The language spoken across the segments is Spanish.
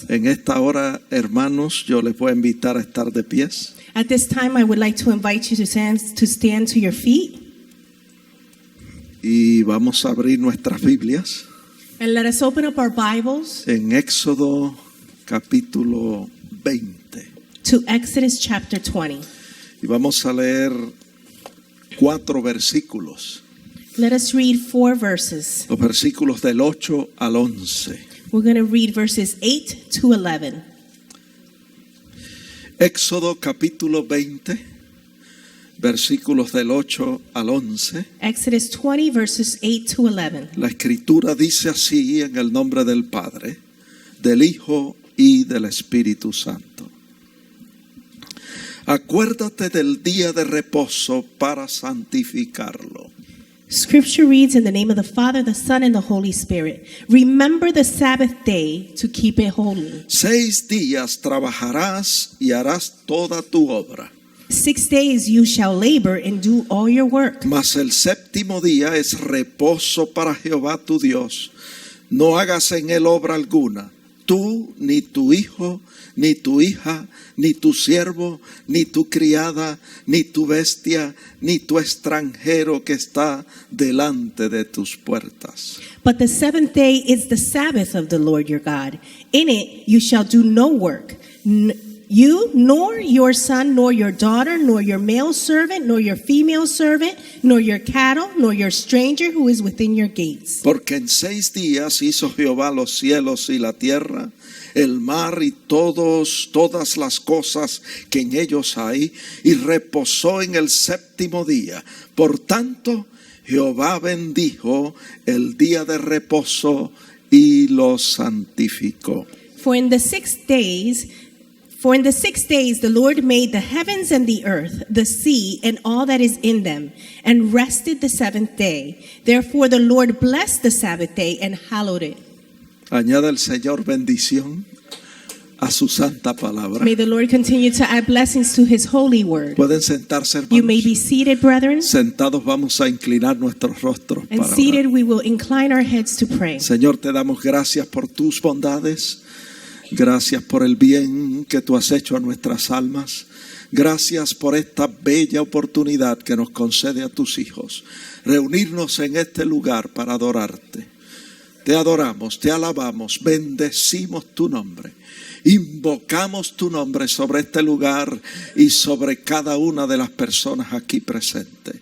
Bibles. En esta hora, hermanos, yo les voy a invitar a estar de pies. At this time, I would like to invite you to stand to your feet. Y vamos a abrir nuestras Biblias And let us open up our Bibles en Éxodo capítulo 20. to Exodus chapter 20. Y vamos a leer 4 versículos. Let us read 4 verses. Los versículos del 8 al 11. We're going to read verses 8 to 11. Éxodo capítulo 20, versículos del 8 al 11. Exodus 20 verses 8 to 11. La escritura dice así en el nombre del Padre, del Hijo y del Espíritu Santo. Acuérdate del día de reposo para santificarlo. Scripture reads in the name of the Father, the Son, and the Holy Spirit. Remember the Sabbath day to keep it holy. 6 días trabajarás y harás toda tu obra. 6 days you shall labor and do all your work. Mas el 7º día es reposo para Jehová tu Dios. No hagas en él obra alguna, tú, ni tu hijo, ni tu hija, ni tu siervo, ni tu criada, ni tu bestia, ni tu extranjero que está delante de tus puertas. But the 7th day is the Sabbath of the Lord your God. In it you shall do no work. You, nor your son, nor your daughter, nor your male servant, nor your female servant, nor your cattle, nor your stranger who is within your gates. Porque en 6 días hizo Jehová los cielos y la tierra, el mar y todas las cosas que en ellos hay, y reposó en el 7º día. Por tanto, Jehová bendijo el día de reposo y lo santificó. For in the 6 days the Lord made the heavens and the earth, the sea, and all that is in them, and rested the 7th day. Therefore the Lord blessed the Sabbath day and hallowed it. Añada el Señor bendición a su santa palabra. May the Lord continue to add blessings to his holy word. Pueden sentarse, You may hermanos. be seated, brethren. Sentados vamos a inclinar nuestros rostros And para seated, orar. we will incline our heads to pray. Señor, te damos gracias por tus bondades. Gracias por el bien que tú has hecho a nuestras almas. Gracias por esta bella oportunidad que nos concede a tus hijos. Reunirnos en este lugar para adorarte. Te adoramos, te alabamos, bendecimos tu nombre. Invocamos tu nombre sobre este lugar y sobre cada una de las personas aquí presentes.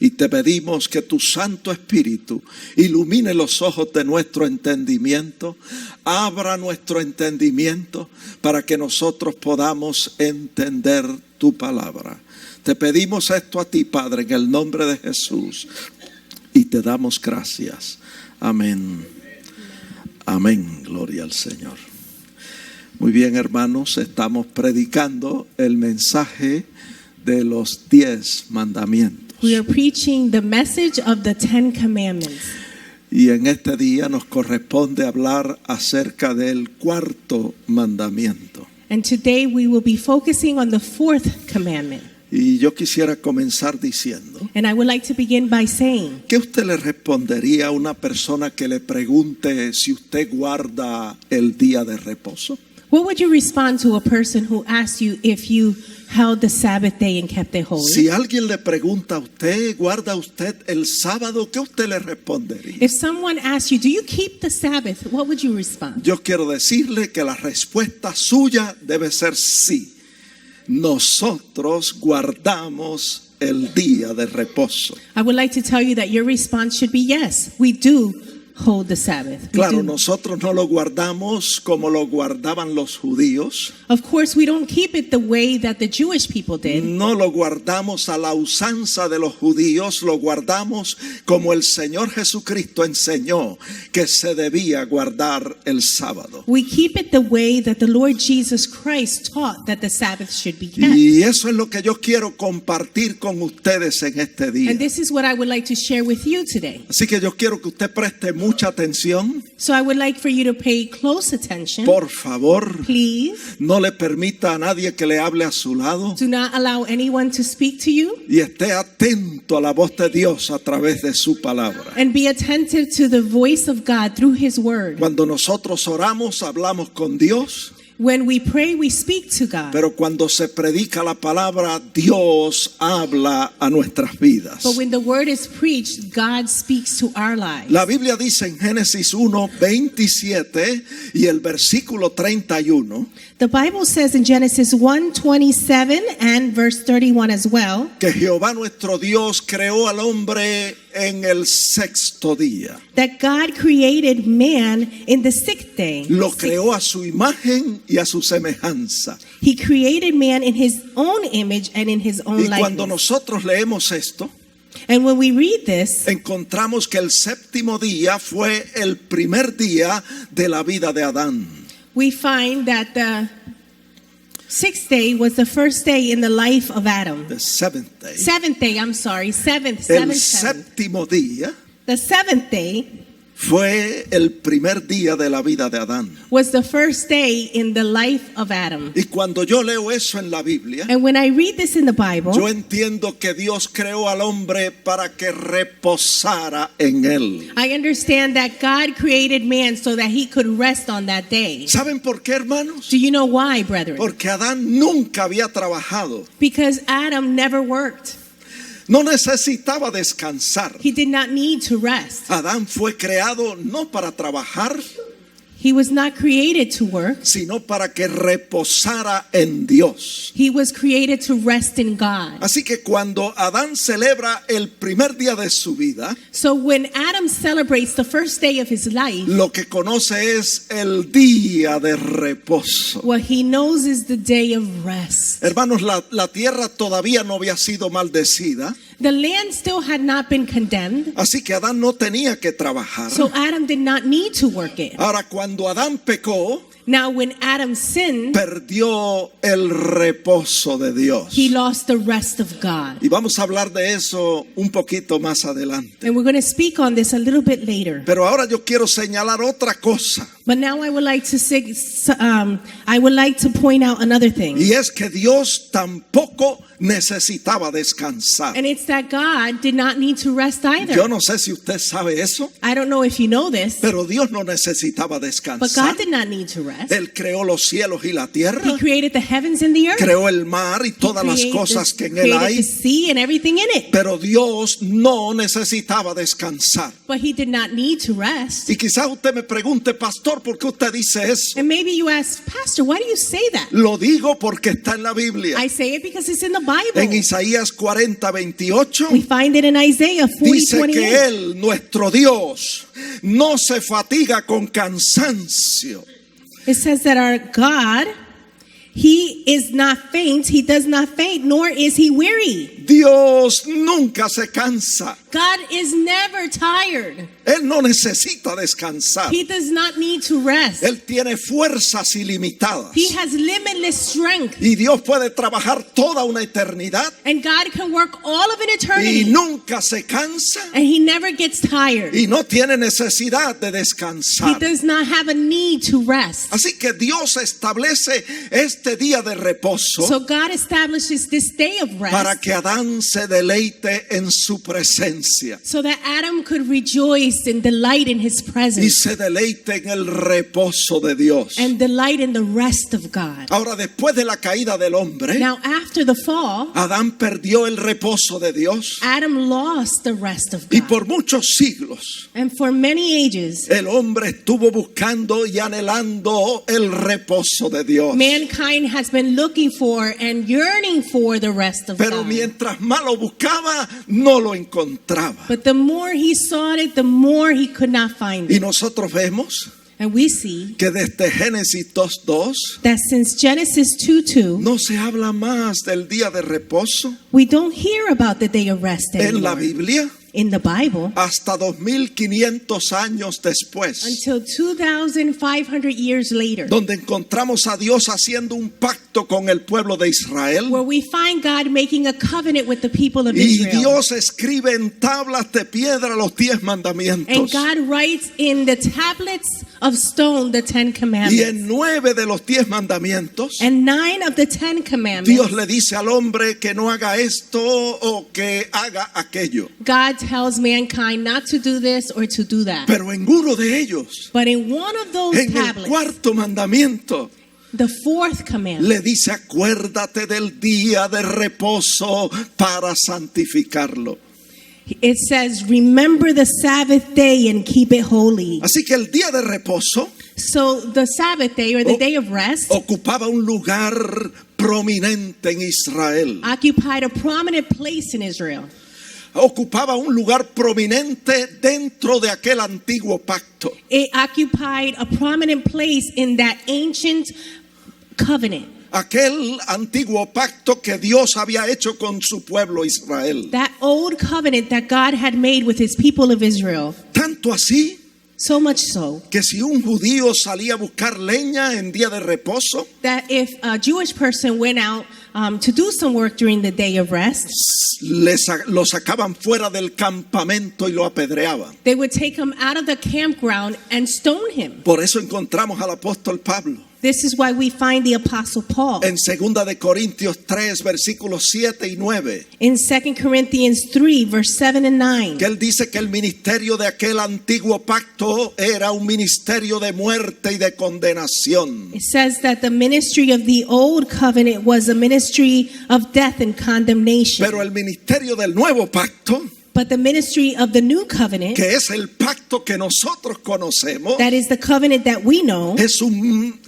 Y te pedimos que tu Santo Espíritu ilumine los ojos de nuestro entendimiento, abra nuestro entendimiento para que nosotros podamos entender tu palabra. Te pedimos esto a ti, Padre, en el nombre de Jesús, y te damos gracias. Amén. Amén. Gloria al Señor. Muy bien, hermanos, estamos predicando el mensaje de los 10 mandamientos. We are preaching the message of the 10 commandments. Y en este día nos corresponde hablar acerca del 4º mandamiento. And today we will be focusing on the 4th commandment. Y yo quisiera comenzar diciendo, And I would like to begin by saying, ¿qué usted le respondería a una persona que le pregunte si usted guarda el día de reposo? what would you respond to a person who asks you if you held the Sabbath day and kept it holy? Si alguien le pregunta a usted, ¿guarda usted el sábado? ¿Qué usted le respondería? If someone asks you, do you keep the Sabbath? What would you respond? Yo quiero decirle que la respuesta suya debe ser sí. Nosotros guardamos el día de reposo. I would like to tell you that your response should be yes, we do hold the Sabbath. We Claro, do. nosotros no lo guardamos como lo guardaban los judíos. Of course, we don't keep it the way that the Jewish people did. No lo guardamos a la usanza de los judíos, lo guardamos como el Señor Jesucristo enseñó que se debía guardar el sábado. We keep it the way that the Lord Jesus Christ taught that the Sabbath should be kept. Y eso es lo que yo quiero compartir con ustedes en este día. And this is what I would like to share with you today. Así que yo quiero que usted preste mucha atención. So I would like for you to pay close attention. Por favor, Please no le permita a nadie que le hable a su lado do not allow anyone to speak to you, y esté atento a la voz de Dios a través de su palabra. and be attentive to the voice of God through His Word. Cuando nosotros oramos, hablamos con Dios, When we pray, we speak to God. pero cuando se predica la palabra, Dios habla a nuestras vidas. But when the Word is preached, God speaks to our lives. La Biblia dice en Génesis 1:27 y el versículo 31 The Bible says in Genesis 1:27 and verse 31 as well, que Jehová nuestro Dios creó al hombre en el sexto día. that God created man in the sixth day. Lo creó a su imagen y a su semejanza. He created man in His own image and in His own Y cuando likeness. nosotros leemos esto, And when we read this, encontramos que el séptimo día fue el primer día de la vida de Adán. we find that the sixth day was the first day in the life of Adam. The seventh day. Seventh day, I'm sorry, seventh. El Seventh. séptimo día The seventh day fue el primer día de la vida de Adán. was the first day in the life of Adam. Y cuando yo leo eso en la Biblia, And when I read this in the Bible, yo entiendo que Dios creó al hombre para que reposara en él. I understand that God created man so that he could rest on that day. ¿Saben por qué, hermanos? Do you know why, brethren? Porque Adán nunca había trabajado. Because Adam never worked. No necesitaba descansar. He did not need to rest. Adán fue creado no para trabajar, He was not created to work. sino para que reposara en Dios. He was created to rest in God. Así que cuando Adán celebra el primer día de su vida, So when Adam celebrates the first day of his life, lo que conoce es el día de reposo. what he knows is the day of rest. Hermanos, la tierra todavía no había sido maldecida, The land still had not been condemned, así que Adán no tenía que trabajar. so Adam did not need to work it. Ahora, cuando Adán pecó, Now when Adam sinned, perdió el reposo de Dios. he lost the rest of God. Y vamos a hablar de eso un poquito más adelante. And we're going to speak on this a little bit later. Pero ahora yo quiero señalar otra cosa, But now I would like to point out another thing. y es que Dios tampoco necesitaba descansar. And it's that God did not need to rest either. Yo no sé si usted sabe eso, I don't know if you know this, pero Dios no necesitaba but descansar. God did not need to rest. Él creó los cielos y la tierra, He created the heavens and the earth. creó el mar y todas las cosas que en él created the hay, sea and everything in it. pero Dios no necesitaba descansar. But he did not need to rest. Y quizás usted me pregunte, pastor, ¿por qué usted dice eso? And maybe you ask, Pastor, why do you say that? Lo digo porque está en la Biblia. I say it because it's in the En Bible. Isaías 40:28 We find it in Isaiah dice 40:28. que Él, nuestro Dios, no se fatiga con cansancio. It says that our God, he is not faint, he does not faint, nor is he weary. Dios nunca se cansa. God is never tired. Él no necesita descansar. He does not need to rest. Él tiene fuerzas ilimitadas. He has limitless strength. Y Dios puede trabajar toda una eternidad And God can work all of an y eternity. nunca se cansa And he never gets tired. y no tiene necesidad de He descansar. does not have a need to rest. Así que Dios establece este día de reposo So God establishes this day of para rest que Adán se deleite en su presencia so that Adam could rejoice and delight in his y presence se deleite en el reposo de Dios. and delight in the rest of God. Ahora, después de la caída del hombre, Now after the fall, Adán perdió el reposo de Dios Adam lost the rest of y God. por muchos siglos And for many ages, el hombre estuvo buscando y anhelando el reposo de Dios. mankind has been looking for and yearning for the rest of Pero God. mientras más lo buscaba, no lo encontraba. But the more he sought it, the more he could not find Y it. nosotros vemos And we see que desde Génesis 2:2 that since Genesis 2:2, no se habla más del día de reposo we don't hear about the day of rest en la anymore Biblia in the Bible hasta 2500 años después, until 2,500 years later, donde encontramos a Dios haciendo un pacto pacto con el pueblo de Israel. where we find God making a covenant with the people of Y Israel. Dios escribe en tablas de piedra los 10 And mandamientos. God writes in the tablets of stone the 10 Y commandments. en 9 de los 10 mandamientos, And 9 of the 10 commandments, Dios le dice al hombre que no haga esto o que haga aquello. God tells mankind not to do this or to do that. Pero en uno de ellos, But in one of those en el tablets, cuarto mandamiento, the 4th commandment, le dice: acuérdate del día de reposo para santificarlo. it says, remember the Sabbath day and keep it holy. Así que el día de reposo So the Sabbath day or the Oh. day of rest ocupaba un lugar prominente en Israel. occupied a prominent place in Israel. Ocupaba un lugar prominente dentro de aquel antiguo pacto. It occupied a prominent place in that ancient covenant. Aquel antiguo pacto que Dios había hecho con su pueblo Israel. That old covenant that God had made with his people of Israel. Tanto así So much so que si un judío salía a buscar leña en día de reposo, that if a Jewish person went out to do some work during the day of rest, lo sacaban fuera del campamento y lo apedreaban. they would take him out of the campground and stone him. Por eso encontramos al apóstol Pablo This is why we find the Apostle Paul en 2 de Corintios 3 versículos 7 y 9, in 2 Corinthians 3, verse 7 and 9. que él dice que el ministerio de aquel antiguo pacto era un ministerio de muerte y de condenación. It says that the ministry of the old covenant was a ministry of death and condemnation. Pero el ministerio del nuevo pacto, But the ministry of the new covenant, que es el pacto que nosotros conocemos, that is the covenant that we know, es un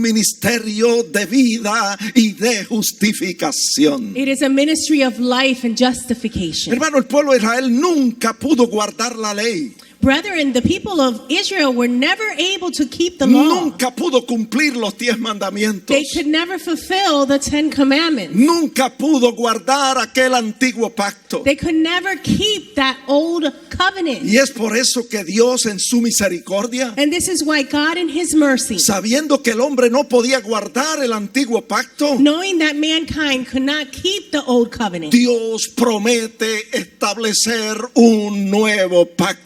ministerio de vida y de justificación. it is a ministry of life and justification. Hermano, el pueblo de Israel nunca pudo guardar la ley. Brethren, the people of Israel were never able to keep the law. Nunca pudo cumplir los 10 mandamientos. They could never fulfill the 10 commandments. Nunca pudo guardar aquel antiguo pacto. They could never keep that old covenant. Y es por eso que Dios en su misericordia, And this is why God in his mercy, sabiendo que el hombre no podía guardar el antiguo pacto, knowing that mankind could not keep the old covenant, Dios promete establecer un nuevo pacto.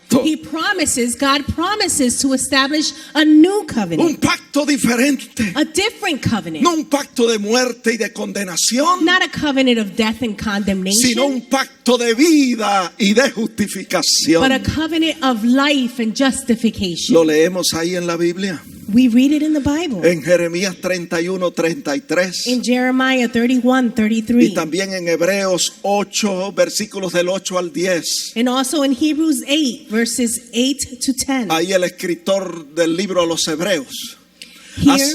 God promises to establish a new Un covenant, pacto diferente. a different covenant, No un pacto de muerte y de condenación, not a covenant of death and sino condemnation, un pacto de vida y de but a justificación. covenant of life and justification. Lo leemos ahí en la Biblia, We read it in the Bible, en Jeremías 31:33 in Jeremiah 31, y 33, también en Hebreos 8, versículos del 8 al 10. and also in Hebrews 8, verses 8 to 10. Ahí el escritor del libro a los Hebreos Here,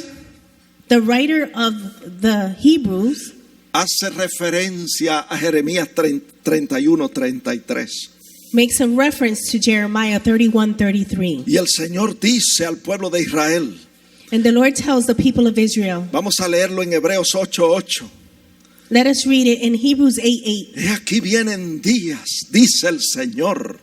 the writer of the Hebrews hace referencia a Jeremías 31:33. makes a reference to Jeremiah 31, 33. Y el Señor dice al pueblo de Israel, And the Lord tells the people of Israel, vamos a leerlo en Hebreos 8:8. let us read it in Hebrews 8, 8. He aquí vienen días, dice el Señor,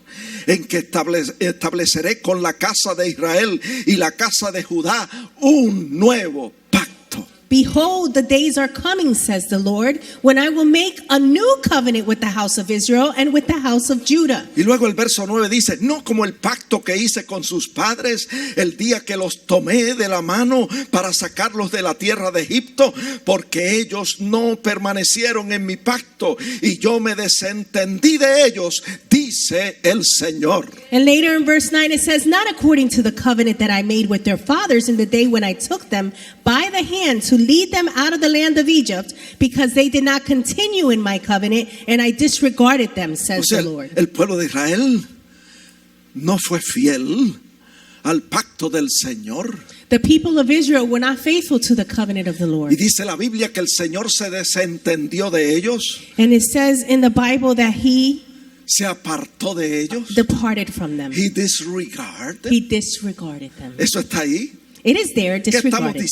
en que estableceré con la casa de Israel y la casa de Judá un nuevo pacto. Behold, the days are coming, says the Lord, when I will make a new covenant with the house of Israel and with the house of Judah. Y luego el verso 9 dice, no como el pacto que hice con sus padres el día que los tomé de la mano para sacarlos de la tierra de Egipto, porque ellos no permanecieron en mi pacto y yo me desentendí de ellos, dice el Señor. And later in verse 9 it says, not according to the covenant that I made with their fathers in the day when I took them by the hand to lead them out of the land of Egypt, because they did not continue in my covenant and I disregarded them, O says sea, the Lord. el pueblo de Israel no fue fiel al pacto del Señor. The people of Israel were not faithful to the covenant of the Lord. Y dice la Biblia que el Señor se desentendió de ellos, And it says in the Bible that he se apartó de ellos. departed from them. He disregarded. He disregarded them. Eso está ahí. It is there, ¿Qué estamos disregarded them.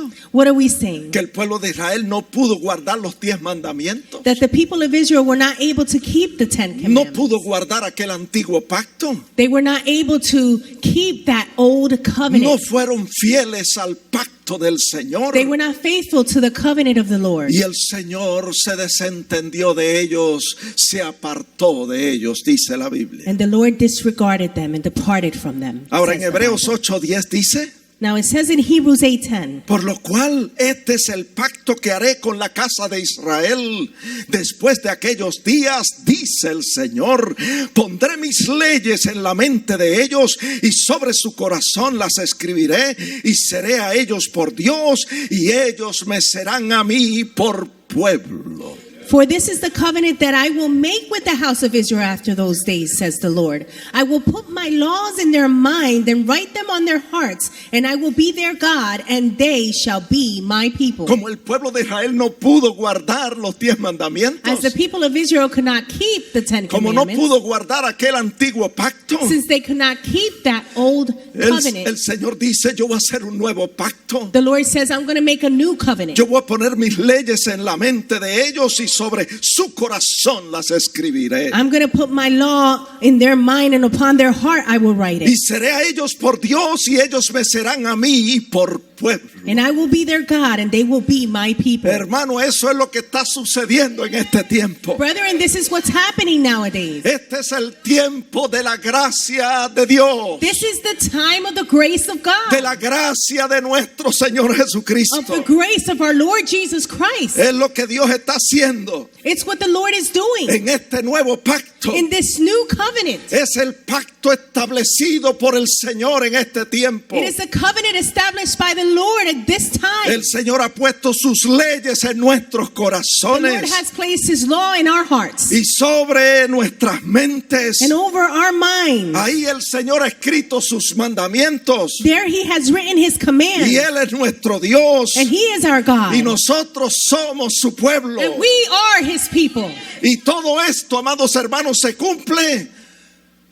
diciendo? What are we saying? Que el pueblo de Israel no pudo guardar los 10 mandamientos. That the people of Israel were not able to keep the 10 No commandments. pudo guardar aquel antiguo pacto. They were not able to keep that old No covenant. fueron fieles al pacto pacto del Señor. They were not faithful to the covenant of the Lord. Y el Señor se desentendió de ellos, se apartó de ellos, dice la Biblia. And the Lord disregarded them and departed from them. Ahora en says the Hebreos Bible. 8:10 dice: Now it says in Hebrews 8:10, por lo cual este es el pacto que haré con la casa de Israel después de aquellos días, dice el Señor. Pondré mis leyes en la mente de ellos y sobre su corazón las escribiré, y seré a ellos por Dios y ellos me serán a mí por pueblo. for this is the covenant that I will make with the house of Israel after those days, says the Lord. I will put my laws in their mind and write them on their hearts, and I will be their God, and they shall be my people. Como el pueblo de Israel no pudo guardar los 10 mandamientos, As the people of Israel could not keep the Ten como no Commandments, pudo guardar aquel antiguo pacto, since they could not keep that old el covenant, Señor dice: yo voy a hacer un nuevo pacto. the Lord says, I'm going to make a new covenant. Yo voy a poner mis leyes en la mente de ellos y sobre su corazón las escribiré. I'm going to put my law in their mind, and upon their heart I will write Y it. seré a ellos por Dios y ellos me serán a mí por pueblo. And I will be their God, and they will be my people. Hermano, eso es lo que está sucediendo en este tiempo. Brethren, this is what's happening nowadays. Este es el tiempo de la gracia de Dios, This is the time of the grace of de God, la gracia de nuestro Señor Jesucristo. of the grace of our Lord Jesus Christ. Es lo que Dios está haciendo It's what the Lord is doing en este nuevo pacto. in this new covenant. Es el pacto establecido por el Señor en este tiempo. It is a covenant established by the Lord at this time. El Señor ha puesto sus leyes en nuestros The Lord corazones has placed His law in our hearts y sobre nuestras mentes. and over our minds. Ahí el Señor ha escrito sus mandamientos There He has written His commands, y Él es nuestro Dios and He is our God, y nosotros somos su pueblo. and we are His people. Y todo esto, amados hermanos, se cumple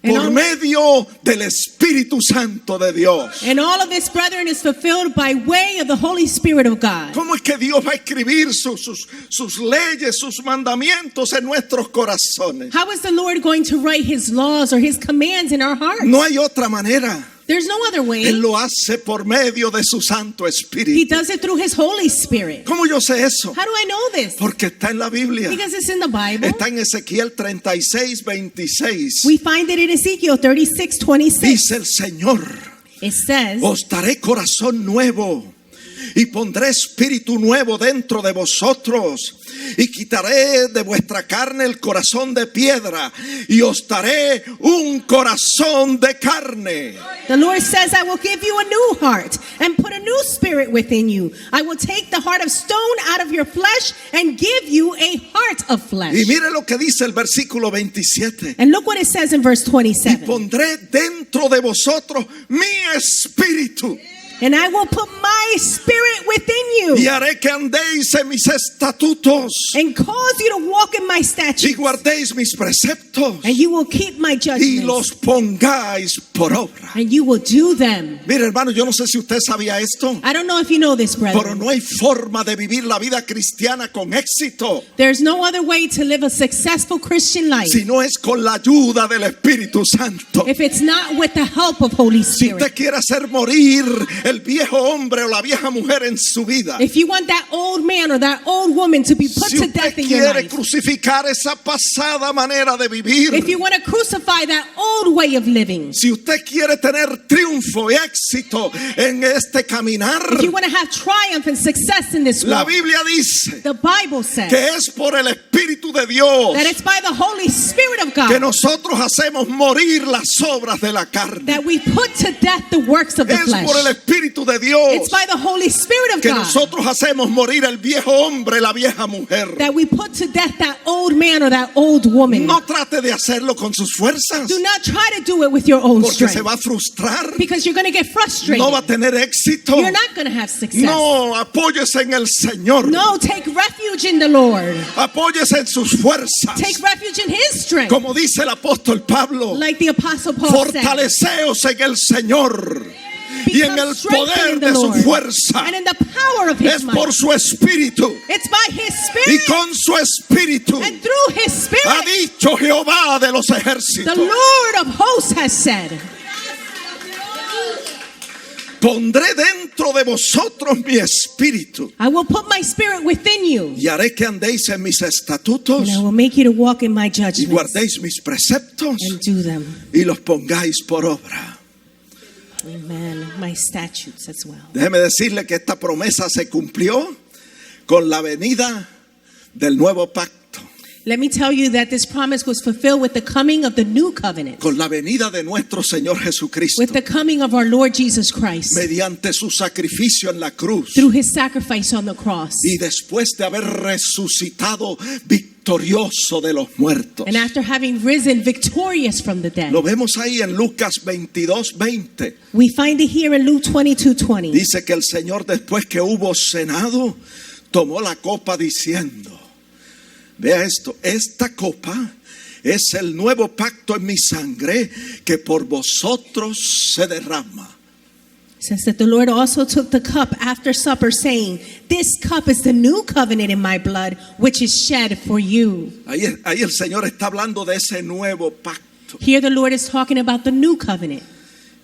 And por all- medio del Espíritu Santo de Dios. And all of this, brethren, is fulfilled by way of the Holy Spirit of God. ¿Cómo es que Dios va a escribir sus leyes, sus mandamientos en nuestros corazones? How is the Lord going to write His laws or His commands in our hearts? No hay otra manera. There's no other way. Él lo hace por medio de su Santo He Espíritu. does it through His Holy Spirit. ¿Cómo yo sé eso? How do I know this? Porque está en la Biblia. Because it's in the Bible. Está en Ezequiel 36:26. We find it in Ezekiel 36:26. Dice el Señor: It says, os daré corazón nuevo y pondré espíritu nuevo dentro de vosotros y quitaré de vuestra carne el corazón de piedra y os daré un corazón de carne. the Lord says, I will give you a new heart and put a new spirit within you. I will take the heart of stone out of your flesh and give you a heart of flesh. Y mire lo que dice el versículo 27. And look what it says in verse Y 27. pondré dentro de vosotros mi espíritu And I will put my spirit within y you haré que andéis en mis estatutos and cause you to walk in my y statutes. guardéis mis preceptos And you will keep my y judgments. los pongáis por obra. And you will do them. Mire, hermano, yo no sé si usted sabía esto, I don't know if you know this, pero brethren. no hay forma de vivir la vida cristiana con éxito There's no other way to live a successful Christian life si no es con la ayuda del Espíritu Santo. if it's not with the help of Holy Si Spirit. usted quiere hacer morir el viejo hombre o la vieja mujer en su vida, If you want that old man or that old woman to be put si to usted death in your quiere life, crucificar esa pasada manera de vivir, if you want to crucify that old way of living, si usted quiere tener triunfo y éxito en este caminar, if you want to have triumph and success in this la world, Biblia dice the Bible says que es por el Espíritu de Dios that it's by the Holy Spirit of que God nosotros hacemos morir las obras de la carne. that we put to death the works of the Es por el flesh. Espíritu de Dios It's by the Holy Spirit of que God nosotros hacemos morir el viejo hombre, la vieja mujer. that we put to death that old man or that old woman. No trate de hacerlo con sus fuerzas, Do not try to do it with your own porque se strength va a frustrar, because you're going to get frustrated. no va a tener éxito. You're not going to have success. No, apóyese en el Señor, No, take refuge in the Lord. apóyese en sus fuerzas, Take refuge in His strength. como dice el apóstol Pablo. Like the Apostle Paul said. Fortaleceos en el Señor y en Become el strengthened poder in de the su Lord fuerza. and in the power of His Es might. por su espíritu It's by His y Spirit con su espíritu, and through His ha Spirit. dicho Jehová de los The ejércitos. Lord of hosts has said. Pondré dentro de vosotros mi espíritu I will put my spirit within you, y haré que andéis en mis estatutos and I will make you to walk in my y judgments guardéis mis preceptos and do them. y los pongáis por obra. Amen. My statutes as well. Déjeme decirle que esta promesa se cumplió con la venida del nuevo pacto, Let me tell you that this promise was fulfilled with the coming of the new covenant, con la venida de nuestro Señor Jesucristo, with the coming of our Lord Jesus Christ, mediante su sacrificio en la cruz through his sacrifice on the cross. y después de haber resucitado victorioso de los muertos. And after having risen victorious from the dead. Lo vemos ahí en Lucas 22:20. We find it here in Luke 22:20. Dice que el Señor, después que hubo cenado, tomó la copa diciendo, vea esto, esta copa es el nuevo pacto en mi sangre que por vosotros se derrama. It says that the Lord also took the cup after supper, saying, "This cup is the new covenant in my blood, which is shed for you." Ahí el Señor está hablando de ese nuevo pacto. Here the Lord is talking about the new covenant.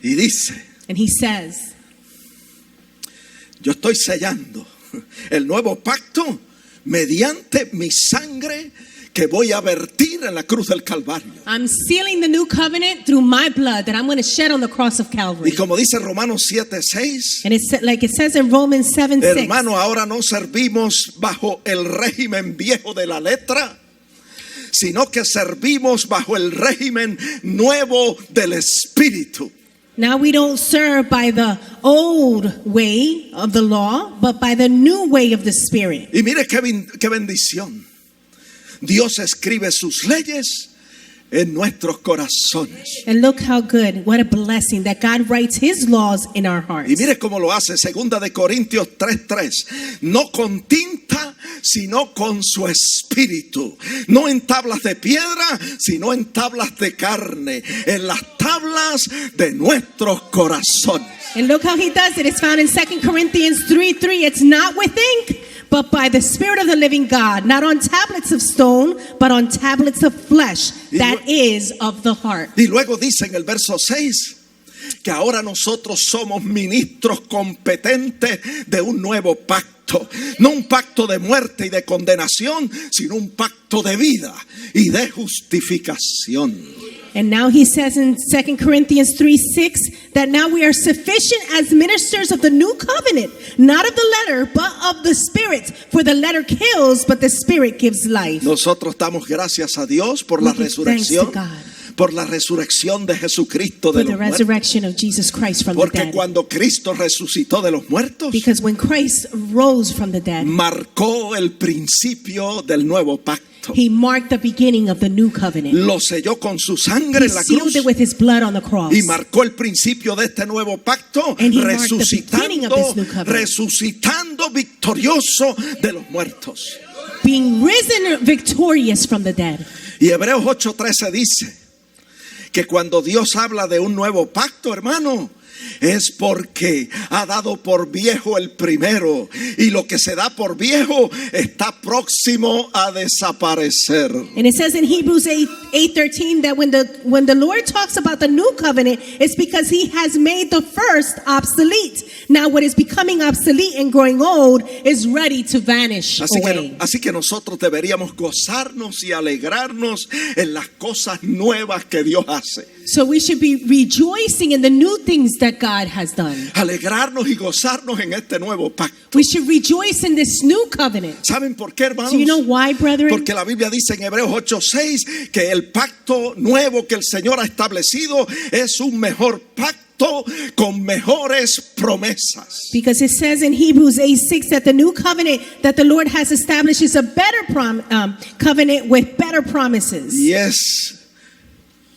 Y dice, And he says, yo estoy sellando el nuevo pacto mediante mi sangre que voy a vertir en la cruz del Calvario. I'm sealing the new covenant through my blood that I'm going to shed on the cross of Calvary. Y como dice Romanos 7:6, And it's like it says in Romans 7:6. hermano, ahora no servimos bajo el régimen viejo de la letra, sino que servimos bajo el régimen nuevo del Espíritu. Now we don't serve by the old way of the law, but by the new way of the Spirit. Y mire qué bendición. Dios escribe sus leyes en nuestros corazones. And look how good, what a blessing that God writes his laws in our hearts. Y mire cómo lo hace, 2 de Corintios 3:3. No con tinta, sino con su espíritu. No en tablas de piedra, sino en tablas de carne. En las tablas de nuestros corazones. And look how he does it. It's found in 2 Corinthians 3:3. It's not with ink, but by the Spirit of the living God, not on tablets of stone, but on tablets of flesh, that is of the heart. Y luego dice en el verso 6 que ahora nosotros somos ministros competentes de un nuevo pacto. No un pacto de muerte y de condenación, sino un pacto de vida y de justificación. And now he says in 2 Corinthians 3:6 that now we are sufficient as ministers of the new covenant, not of the letter, but of the Spirit. For the letter kills, but the Spirit gives life. Nosotros damos gracias a Dios por la We give thanks to resurrección, God por la resurrección de Jesucristo de for the los muertos. resurrection of Jesus Christ from the Porque dead. cuando Cristo resucitó de los muertos, Because when Christ rose from the dead, marcó el principio del nuevo pacto. he marked the beginning of the new covenant. Lo selló con su He sangre en la sealed cruz it with his blood on the cross. y marcó el principio de este nuevo pacto, And he marked the beginning of this new covenant. resucitando victorioso de los muertos. Being risen victorious from the dead. Y Hebreos 8:13 dice que cuando Dios habla de un nuevo pacto, hermano, es porque ha dado por viejo el primero, y lo que se da por viejo está próximo a desaparecer. And it says in Hebrews 8:13 that when the Lord talks about the new covenant, it's because he has made the first obsolete. Now what is becoming obsolete and growing old is ready to vanish away. Así que nosotros deberíamos gozarnos y alegrarnos en las cosas nuevas que Dios hace. So we should be rejoicing in the new things that God has done. Alegrarnos y gozarnos en este nuevo pacto. We should rejoice in this new covenant. ¿Saben por qué, hermanos? Do you know why, brethren? Porque la Biblia dice en Hebreos 8:6 que el pacto nuevo que el Señor ha establecido es un mejor pacto con mejores promesas. Because it says in Hebrews 8:6 that the new covenant that the Lord has established is a better covenant with better promises. Y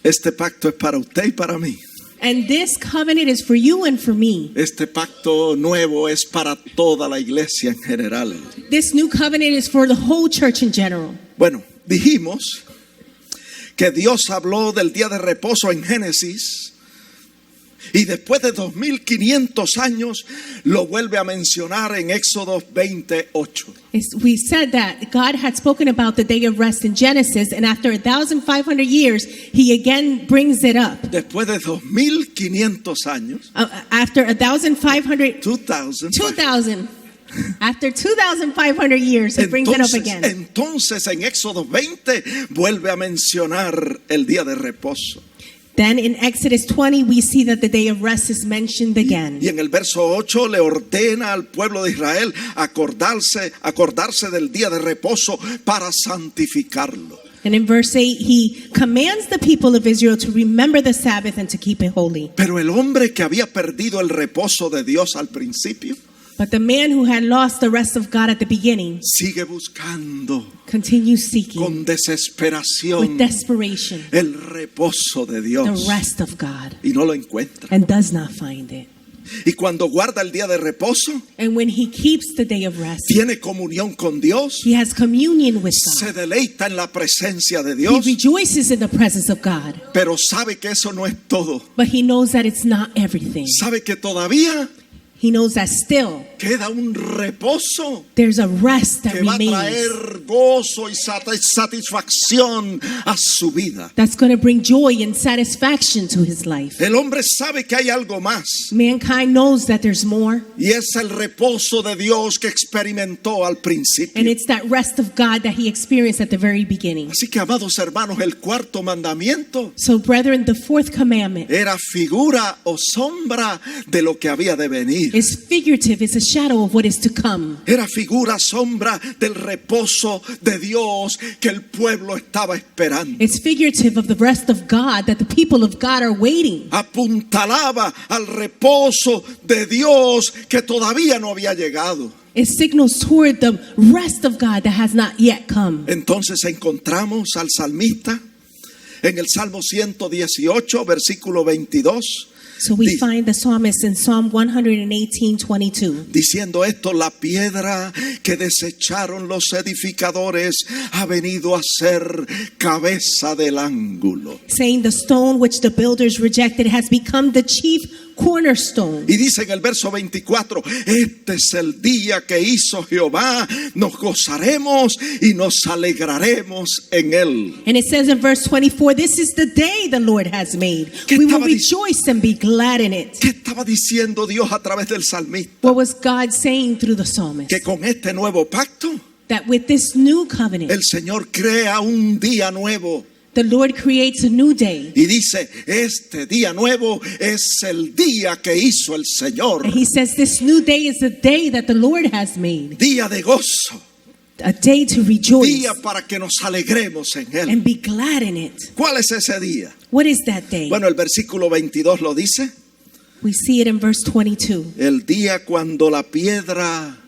este pacto es para usted y para mí. And this covenant is for you and for me. Este pacto nuevo es para toda la iglesia en general. This new covenant is for the whole church in general. Bueno, dijimos que Dios habló del día de reposo en Génesis Y después de 2500 años lo vuelve a mencionar en Éxodo 28. We said that God had spoken about the day of rest in Genesis, and after 1,500 years, he again brings it up. Después de 2500 años, After 1,500, 2000. after 2,500 years, he brings it up again. Entonces en Éxodo 20 vuelve a mencionar el día de reposo. Then in Exodus 20, we see that the day of rest is mentioned again. Y en el verso 8 le ordena al pueblo de Israel acordarse del día de reposo para santificarlo. And in verse 8, he commands the people of Israel to remember the Sabbath and to keep it holy. Pero el hombre que había perdido el reposo de Dios al principio, But the man who had lost the rest of God at the beginning sigue buscando continues seeking con desesperación with desperation el reposo de the Dios rest of God y no lo encuentra. and does not find it. Y cuando guarda el día de reposo, And when he keeps the day of rest, tiene comunión con Dios, he has communion with se God. deleita en la presencia de He Dios, rejoices in the presence of God. pero sabe que eso no es todo. But he knows that it's not everything. Sabe que todavía He knows that still queda un reposo there's a rest that que va a remains traer gozo y satisfacción a su vida. that's going to bring joy and satisfaction to his life. El hombre sabe que hay algo más Mankind knows that there's more, y es el reposo de Dios que experimentó al principio. and it's that rest of God that he experienced at the very beginning. Así que, amados hermanos, el cuarto mandamiento So, brethren, the fourth commandment era figura o sombra de lo que había de venir. is figurative. It's a shadow of what is to come. Era figura, sombra del reposo de Dios que el pueblo estaba esperando. It's figurative of the rest of God that the people of God are waiting. Apuntalaba al reposo de Dios que todavía no había llegado. It signals toward the rest of God that has not yet come. Entonces encontramos al salmista en el Salmo 118, versículo 22. So we Dice- find the psalmist in Psalm 118:22. Diciendo esto, la piedra que desecharon los edificadores ha venido a ser cabeza del ángulo. Saying the stone which the builders rejected has become the chief cornerstone. Y dice en el verso 24, este es el día que hizo Jehová, nos gozaremos y nos alegraremos en él. And it says in verse 24, this is the day the Lord has made. ¿Qué We will estaba dic- rejoice and be glad in it. ¿Qué estaba diciendo Dios a través del salmista? What was God saying through the psalmist? Que con este nuevo pacto, That with this new covenant, el Señor crea un día nuevo. the Lord creates a new day. Y dice, este día nuevo es el día que hizo el Señor. And he says this new day is the day that the Lord has made. Día de gozo, A day to rejoice día para que nos alegremos en él. and be glad in it. ¿Cuál es ese día? What is that day? Bueno, el versículo 22 lo dice. We see it in verse 22. El día cuando la piedra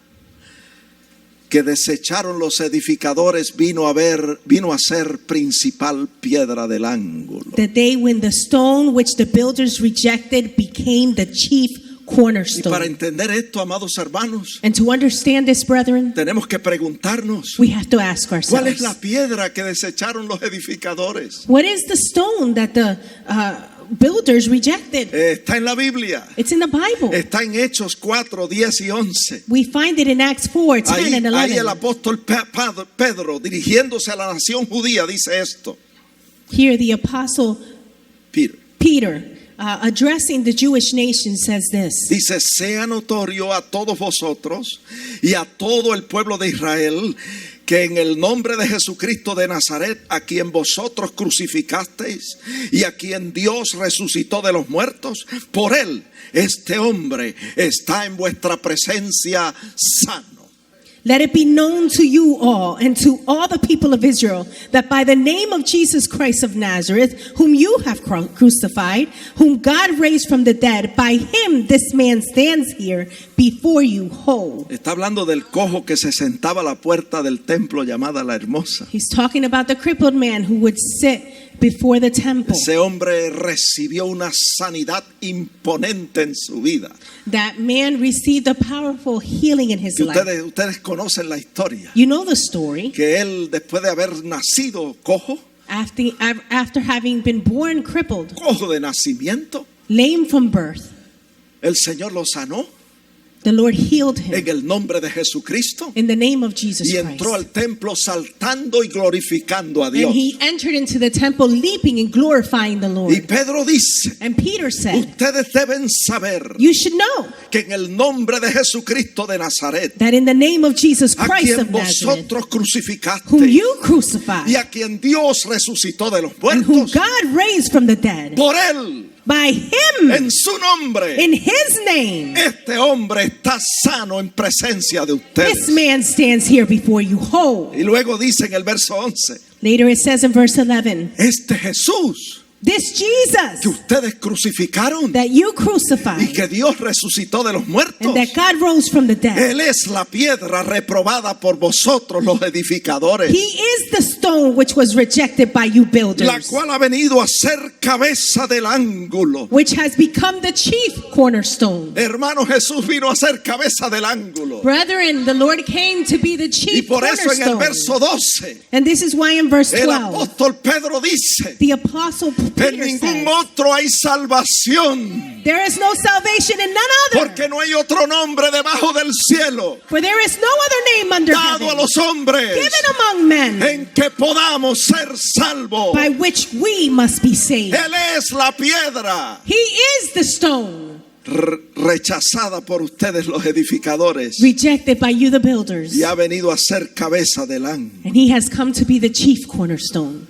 que desecharon los edificadores vino a ser principal piedra del ángulo. The day when the stone which the builders rejected became the chief Y para cornerstone. entender esto, amados hermanos, And to understand this, brethren, tenemos que preguntarnos, we have to ask ¿cuál es ourselves, la piedra que desecharon los edificadores? what is the stone that the builders rejected? Está en la Biblia, It's in the Bible. está en Hechos 4, 10 y 11. We find it in Acts 4, 10 Ahí, and ahí 11. el apóstol Pedro, dirigiéndose a la nación judía, dice esto. Here the apostle Peter. Peter, addressing the Jewish nation, says this. Dice, sea notorio a todos vosotros y a todo el pueblo de Israel que en el nombre de Jesucristo de Nazaret, a quien vosotros crucificasteis y a quien Dios resucitó de los muertos, por él este hombre está en vuestra presencia sano. Let it be known to you all and to all the people of Israel that by the name of Jesus Christ of Nazareth, whom you have crucified, whom God raised from the dead, by him this man stands here before you whole. Está hablando del cojo que se sentaba a la puerta del templo llamada La Hermosa. He's talking about the crippled man who would sit before the temple. Ese hombre recibió una sanidad imponente en su vida. That man received a powerful healing in his Que life. ustedes conocen la historia. You know the story. Que él, después de haber nacido cojo After having been born crippled, de nacimiento, lame from birth. El Señor lo sanó The Lord healed him en el nombre de Jesucristo in the name of Jesus y Christ. entró al templo saltando y glorificando a Dios. And he entered into the temple leaping and glorifying the Y Lord. Pedro dice, And Peter said, ustedes deben saber you should know que en el nombre de Jesucristo de Nazaret, that in the name of Jesus a Christ quien of Nazareth, vosotros crucificaste whom you crucified, y a quien Dios resucitó de los and whom muertos, God raised from the dead, por él, by him, en su nombre, in his name, este hombre está sano en presencia de this ustedes. man stands here before you whole. Y luego dice en el verso 11, Later it says in verse 11, este Jesús this que Jesus ustedes crucificaron that you y crucified que Dios resucitó de los muertos, and that God rose from the dead, él es la piedra reprobada por vosotros los edificadores, he is the stone which was rejected by you la builders, cual ha venido a ser cabeza del ángulo. which has become the chief cornerstone. Hermano, Jesús vino a ser cabeza del ángulo. Brethren, the Lord came to be the Y chief por eso en el cornerstone. verso 12, And this is why in verse el 12, apóstol Pedro dice, the apostle en Peter ningún says, otro hay salvación, there is no salvation in none other, porque no hay otro nombre debajo del cielo for there is no other name under dado a heaven los hombres given among men en que podamos ser salvos. by which we must be saved. Él es la piedra He is the stone rechazada por ustedes los edificadores rejected by you the builders, y ha venido a ser cabeza del ángulo. and he has come to be the chief cornerstone.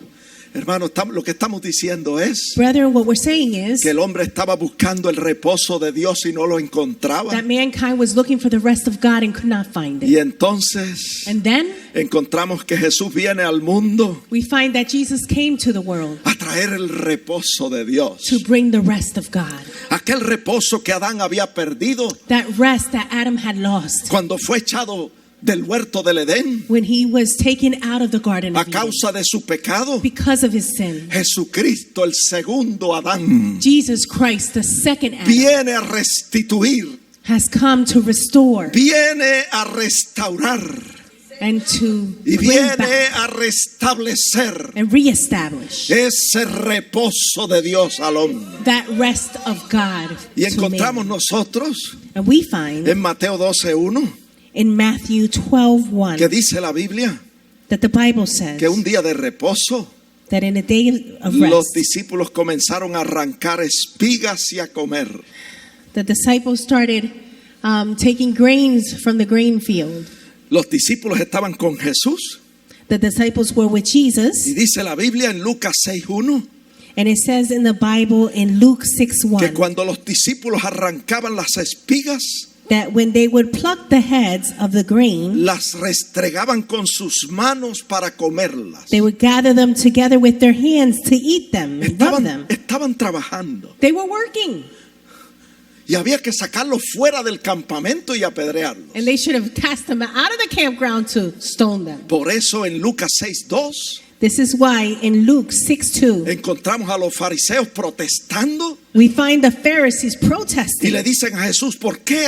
Hermano, lo que estamos diciendo es Brethren, what we're saying is que el hombre estaba buscando el reposo de Dios y no lo encontraba. that mankind was looking for the rest of God and could not find Y it. entonces And then encontramos que Jesús viene al mundo we find that Jesus came to the world a traer el reposo de Dios. to bring the rest of God. Aquel reposo que Adán había perdido That rest that Adam had lost cuando fue echado del huerto del Edén when he was taken out of the Garden a of Eden causa de su pecado. because of his sin. Jesucristo, el segundo Adán, Jesus Christ, the second Adam, viene a restituir, has come to restore viene a restaurar and to y bring viene back a restablecer and reestablish ese reposo de Dios al hombre. that rest of God Y to encontramos man. nosotros And we find en Mateo 12:1 in Matthew que 12:1 dice la Biblia that the Bible says que un día de reposo that in a day of los rest, discípulos comenzaron a arrancar espigas y a comer. the disciples started taking grains from the grain field. Los discípulos estaban con Jesús The disciples were with Jesus, y dice la Biblia en Lucas 6:1 and it says in the Bible in Luke que 6:1 cuando los discípulos arrancaban las espigas, that when they would pluck the heads of the grain, las restregaban con sus manos para comerlas. they would gather them together with their hands to eat them and rub them. Estaban trabajando They were working, y había que sacarlos fuera del campamento y apedrearlos. and they should have cast them out of the campground to stone them. Por eso en Lucas 6:2 This is why in Luke 6:2 encontramos a los fariseos protestando we find the Pharisees y protesting. le dicen a Jesús, ¿por qué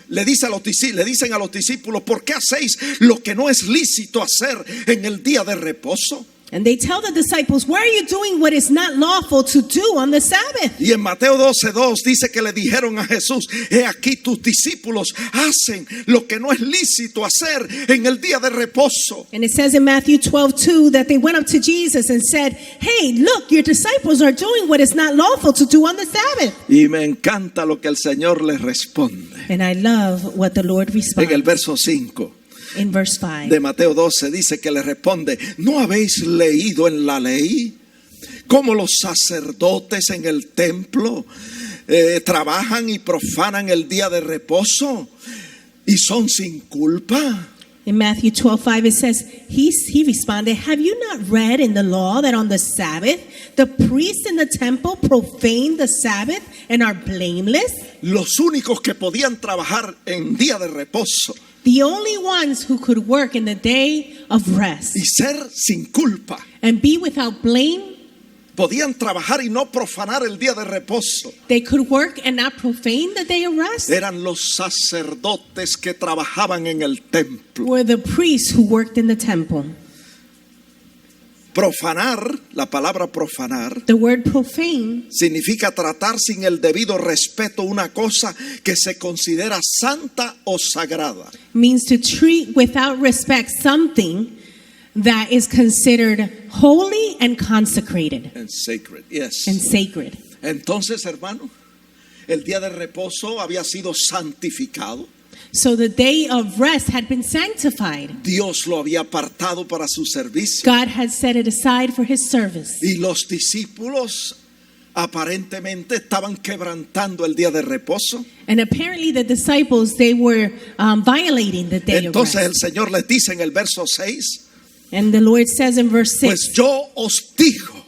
le dicen a los discípulos, ¿por qué hacéis lo que no es lícito hacer en el día de reposo? And they tell the disciples, why are you doing what is not lawful to do on the Sabbath? Y en Mateo 12:2 dice que le dijeron a Jesús, he aquí tus discípulos hacen lo que no es lícito hacer en el día de reposo. And it says in Matthew 12:2 that they went up to Jesus and said, hey, look, your disciples are doing what is not lawful to do on the Sabbath. Y me encanta lo que el Señor les responde. And I love what the Lord En el responds verso 5 in verse 5. de Mateo 12 dice que le responde, ¿no habéis leído en la ley cómo los sacerdotes en el templo trabajan y profanan el día de reposo y son sin culpa? In Matthew 12:5 it says, he responded, have you not read in the law that on the Sabbath the priests in the temple profane the Sabbath and are blameless? Los únicos que podían trabajar en día de reposo The only ones who could work in the day of rest y ser sin culpa, and be without blame, podían trabajar y no profanar el día de reposo, they could work and not profane the day of rest, eran los sacerdotes que trabajaban en el templo. were the priests who worked in the temple. Profanar, la palabra profanar, The word profane significa tratar sin el debido respeto una cosa que se considera santa o sagrada. means to treat without respect something that is considered holy and consecrated And sacred, yes. and sacred. Entonces, hermano, el día de reposo había sido santificado. So the day of rest had been sanctified. Dios lo había apartado para su servicio. God had set it aside for his service. Y los discípulos aparentemente estaban quebrantando el día de reposo. And apparently the disciples, they were violating the day of Entonces el rest. Señor les dice en el verso 6, And the Lord says in verse 6, pues yo os digo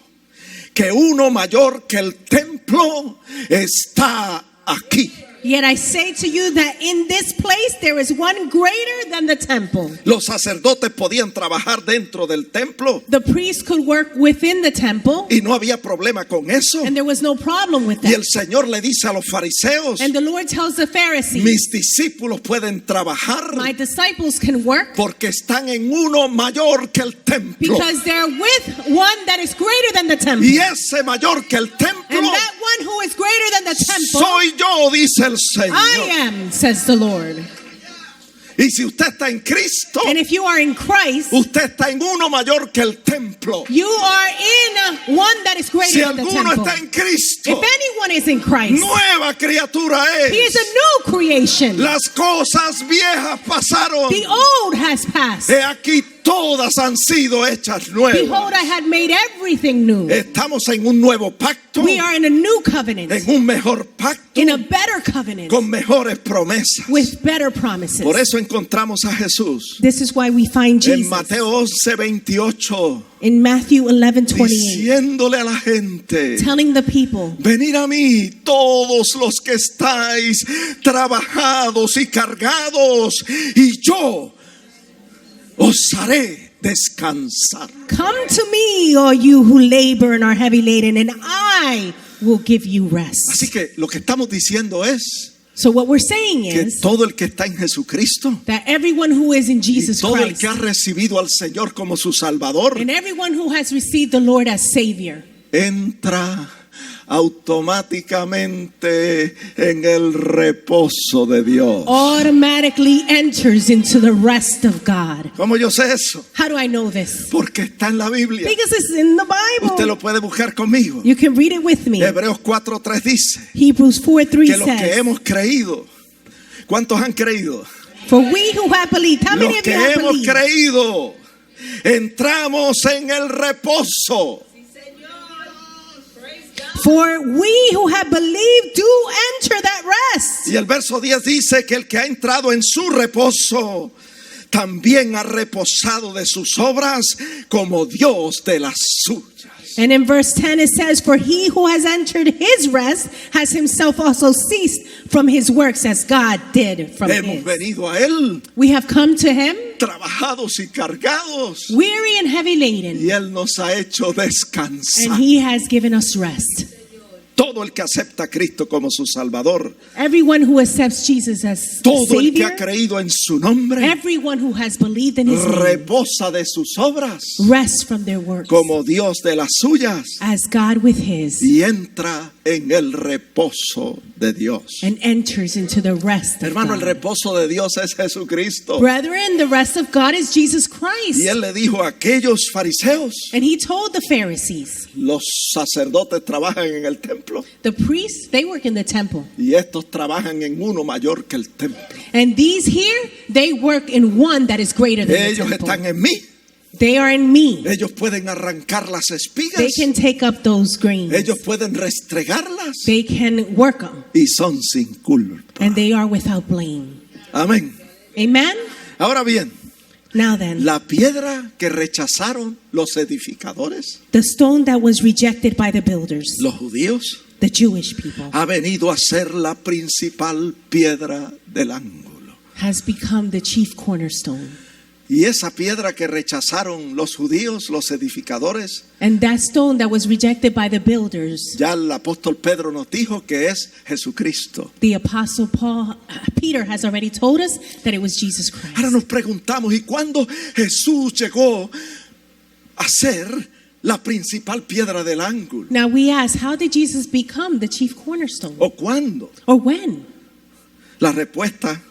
que uno mayor que el templo está aquí. yet I say to you that in this place there is one greater than the temple. Los sacerdotes podían trabajar dentro del templo The priests could work within the temple, y no había problema con eso. and there was no problem with Y that. el Señor le dice a los fariseos, And the Lord tells the Pharisees, mis discípulos pueden trabajar my disciples can work porque están en uno mayor que el templo. because they're with one that is greater than the temple. Y ese mayor que el templo And that one who is greater than the temple, soy yo, dice el I Señor. am, says the Lord. Y si usted está en Cristo, And if you are in Christ, usted está en uno mayor que el templo. you are in one that is Si greater than the alguno temple. está en Cristo, If anyone is in Christ, nueva criatura he is es. a new creation. Las cosas viejas pasaron. The old has passed. He aquí todas han sido hechas nuevas. Behold, I had made everything new. Estamos en un nuevo pacto, We are in a new covenant, en un mejor pacto, in a better covenant, con mejores promesas. with better promises. Por eso encontramos a Jesús This is why we find en Jesus Mateo 11:28 in Matthew 11:28, diciéndole a la gente: telling the people, venid a mí todos los que estáis trabajados y cargados, y yo os haré descansar. come to me, all you who labor and are heavy laden, and I will give you rest. Así que lo que estamos diciendo es So what we're saying que is todo el que está en Jesucristo that everyone who is in y Jesus todo el Christ que ha recibido al Señor como su Salvador and everyone who has received the Lord as Savior entra automáticamente en el reposo de Dios. automatically enters into the rest of God. ¿Cómo yo sé eso? How do I know this? Porque está en la Biblia. Because it's in the Usted lo Bible. puede buscar conmigo. You can read it with me. Hebreos 4:3 dice Hebrews 4:3 que los que says, hemos creído, ¿cuántos han creído? for we who have believed, how many Los of que you have hemos believed? creído, entramos en el reposo. For we who have believed do enter that rest. Y el verso 10 dice que el que ha entrado en su reposo también ha reposado de sus obras como Dios de las suyas. And in verse 10 it says, for he who has entered his rest has himself also ceased from his works as God did from Hemos his. venido a Él We have come to him, trabajados y cargados, weary and heavy laden, y Él nos ha hecho descansar. and he has given us rest. Todo el que acepta a Cristo como su Salvador, Everyone who accepts Jesus as todo el que ha Savior, creído en su nombre, everyone who has believed in his name, reposa de sus obras rests from their works como Dios de las suyas as God with his, y entra en el reposo de Dios. and enters into the rest of Hermano, el God. reposo de Dios es Jesucristo. Brethren, the rest of God is Jesus Christ. Y Él le dijo a aquellos fariseos: And he told the Pharisees, los sacerdotes trabajan en el templo the priests, they work in the temple. y estos trabajan en uno mayor que el templo. And these here, they work in one that is greater than the Ellos temple. están en mí. They are in me. Ellos pueden arrancar las espigas. They can take up those grains. Ellos pueden restregarlas They can work them. y son sin culpa. And they are without blame. Amén. Amen? Ahora bien, Now then, la piedra que rechazaron los edificadores, the stone that was rejected by the builders, los judíos, the Jewish people, ha venido a ser la principal piedra del ángulo. has become the chief cornerstone. Y esa piedra que rechazaron los judíos, los edificadores, And that stone that was rejected by the builders, ya el apóstol Pedro nos dijo que es Jesucristo. the apostle Peter has already told us that it was Jesus Ahora Christ. nos preguntamos, ¿y cuándo Jesús llegó a ser la principal piedra del ángulo? Now we ask, how did Jesus become the chief cornerstone? ¿O cuándo? Or when? La respuesta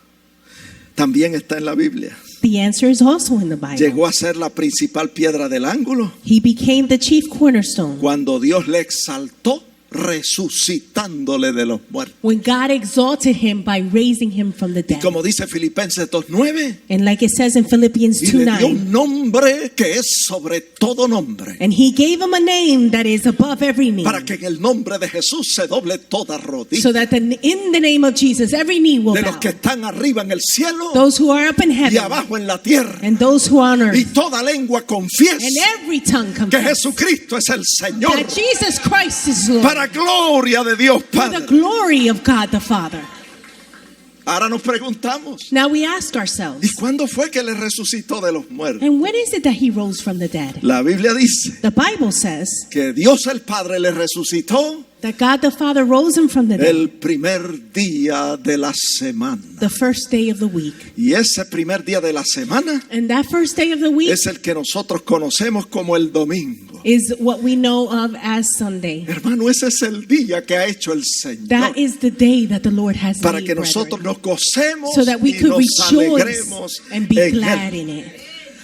también está en la Biblia. The answer is also in the Bible. Llegó a ser la principal piedra del ángulo He became the chief cornerstone cuando Dios le exaltó resucitándole de los muertos. when God exalted him by raising him from the Y dead. como dice Filipenses 2:9, And like it says in Philippians y le dio 2:9, un nombre que es sobre todo nombre, and he gave him a name that is above every name, para que en el nombre de Jesús se doble toda rodilla. so that in the name of Jesus every knee will De los bow. que están arriba en el cielo Those who are up in y heaven abajo en la tierra. and those who are on Y earth, toda lengua confiesa and every tongue que confess Jesucristo es el Señor, that Jesus Christ is Lord, para gloria de Dios for the Padre. glory of God the Father. Ahora nos preguntamos, Now we ask ¿y ourselves, cuándo fue que le resucitó de los muertos? and when is it that he rose from the dead? La Biblia dice The Bible says que Dios el Padre le resucitó that God the Father rose him from the dead el primer día de la semana. the first day of the week. Y ese primer día de la semana And that first day of the week es el que nosotros conocemos como el domingo. is what we know of as Sunday. Hermano, ese es el día que ha hecho el Señor That is the day that the Lord has para made, que brethren, nosotros nos gocemos so that we y could nos rejoice alegremos and be en glad Él. in it.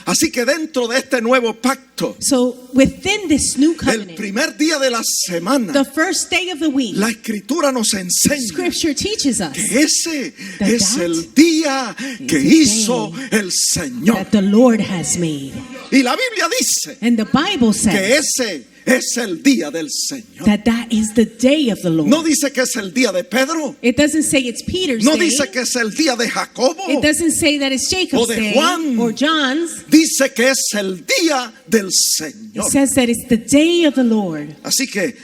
Así que dentro de este nuevo pacto, So within this new el covenant, primer día de la semana, the first day of the week, la Escritura nos enseña Scripture teaches us que ese that es el día que the hizo day el Señor. that the Lord has made. Y la Biblia dice And the Bible que says ese es el día del Señor. that is the day of the Lord. No dice que es el día de Pedro. It doesn't say it's Peter's No day. dice que es el día de Jacobo. It doesn't say that it's Jacob's O de day Juan. or John's. Dice que es el día del It Señor. says that it's the day of the Lord. Así que,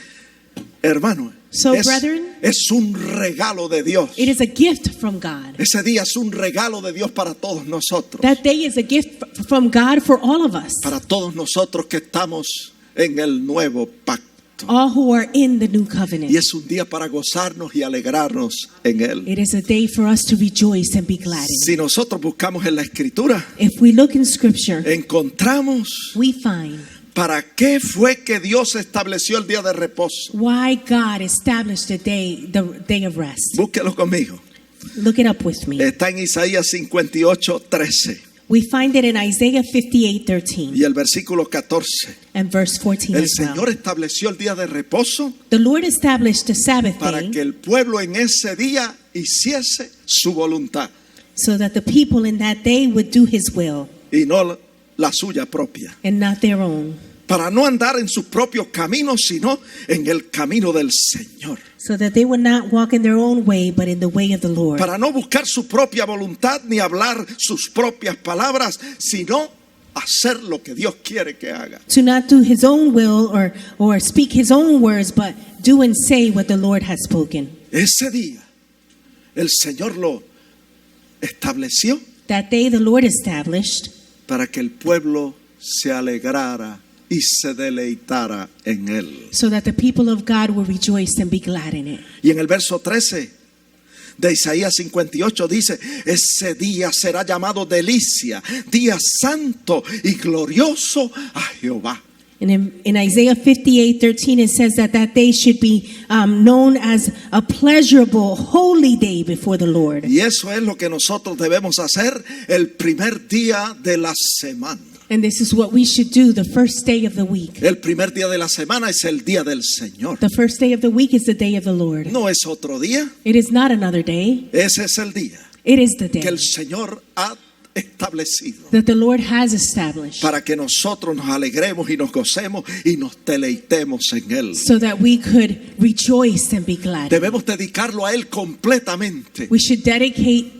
hermano, So, es brethren, un regalo de Dios. it is a gift from God. Ese día es un regalo de Dios para todos nosotros. That day is a gift from God for all of us, Para todos nosotros que estamos en el nuevo pacto. all who are in the new Y covenant. es un día para gozarnos y alegrarnos en él. It is a day for us to rejoice and be glad in. Si nosotros buscamos en la Escritura, If we look in Scripture, encontramos we find para qué fue que Dios estableció el día de reposo. why God established the day of rest. Búsquelo conmigo. Look it up with me. Está en Isaías 58:13 We find it in Isaiah 58:13 y el versículo 14. and verse 14 El as well. Señor estableció el día de reposo The Lord established the Sabbath para day que el pueblo en ese día hiciese su voluntad so that the people in that day would do His will y no la suya propia. and not their own, Para no andar en sus propios caminos, sino en el camino del Señor. so that they would not walk in their own way but in the way of the Lord. Para no buscar su propia voluntad ni hablar sus propias palabras, sino hacer lo que Dios quiere que haga. To not do His own will or speak His own words, but do and say what the Lord has spoken. Ese día el Señor lo estableció That day the Lord established para que el pueblo se alegrara y se deleitara en él. so that the people of God will rejoice and be glad in it. Y en el verso 13 de Isaías 58 dice: ese día será llamado delicia, día santo y glorioso a Jehová. And in Isaiah 58:13 it says that day should be known as a pleasurable, holy day before the Lord. Y eso es lo que nosotros debemos hacer el primer día de la semana. And this is what we should do the first day of the week. El primer día de la semana es el día del Señor. The first day of the week is the day of the Lord. No es otro día, It is not another day. ese es el día It is the que day el Señor ha establecido that the Lord has established para que nosotros nos alegremos y nos gocemos y nos deleitemos en él. so that we could rejoice and be glad. Debemos dedicarlo a él completamente, We should dedicate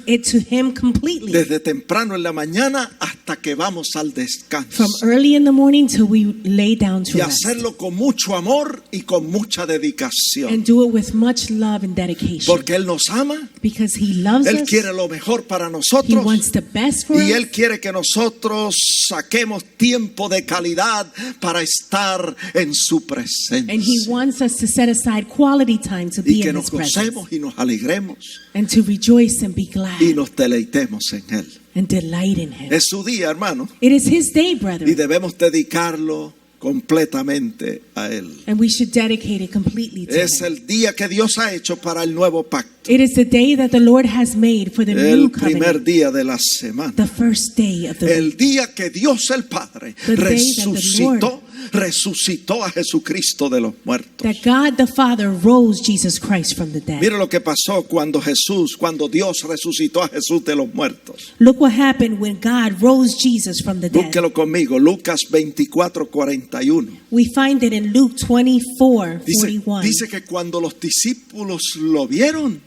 it to Him completely, desde temprano en la mañana hasta que vamos al descanso, from early in the morning till we lay down to y rest, hacerlo con mucho amor y con mucha dedicación, and do it with much love and dedication, porque él nos ama, because He loves él us. quiere lo mejor para He nosotros. wants the best for Y us, él quiere que nosotros saquemos tiempo de calidad para estar en su and He presencia. wants us to set aside quality time to Y be que in nos His presence gocemos y nos alegremos and to rejoice and be glad y nos deleitemos en él. and delight in Him. Es su día, hermano, It is His day, y brethren, debemos dedicarlo completamente a Él. And we should dedicate it completely to Es Him. el día que Dios ha hecho para el nuevo pacto. It is the day that the Lord has made for the new El primer covenant. día de la semana. The first day of the week. El día que Dios el Padre The day that the resucitó a Jesucristo de los muertos. That God the Father rose Jesus Christ from the dead. Mire lo que pasó cuando Dios resucitó a Jesús de los muertos. Look what happened when God rose Jesus from the dead. Búsquelo conmigo, Lucas 24:41. We find it in Luke 24:41. Dice que cuando los discípulos lo vieron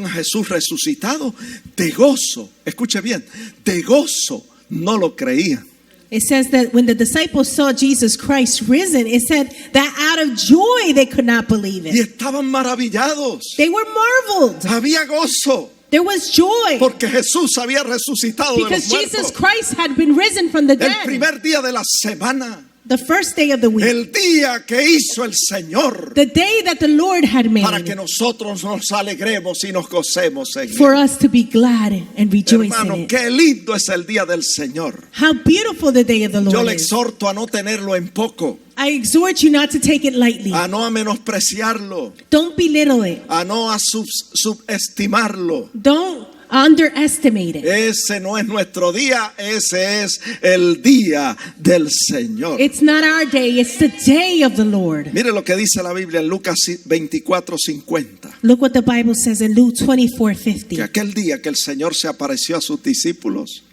a Jesús resucitado, de gozo, escuche bien, de gozo no lo creían. It says that when the disciples saw Jesus Christ risen, it said that out of joy they could not believe Y it. estaban maravillados. They were marveled. Había gozo There was joy porque Jesús había resucitado de los because Jesus muertos. Christ had been risen from the El dead. primer día de la semana, The first day of the week. el día que hizo el Señor The day that the Lord had para que made nosotros nos alegremos y nos gocemos en for Él. us to be glad and rejoice Hermano, in it. qué lindo es el día del Señor. How beautiful the day of the Yo Lord le is. exhorto a no tenerlo en poco, I exhort you not to take it lightly. a no a menospreciarlo, Don't belittle it. a no a subestimarlo. Don't underestimate it. Ese no es nuestro día, ese es el día del Señor. It's not our day, it's the day of the Lord. Mire lo que dice la Biblia en Lucas 24:50. Look what the Bible says in Luke Que 24:50. aquel día que el Señor se apareció a sus discípulos,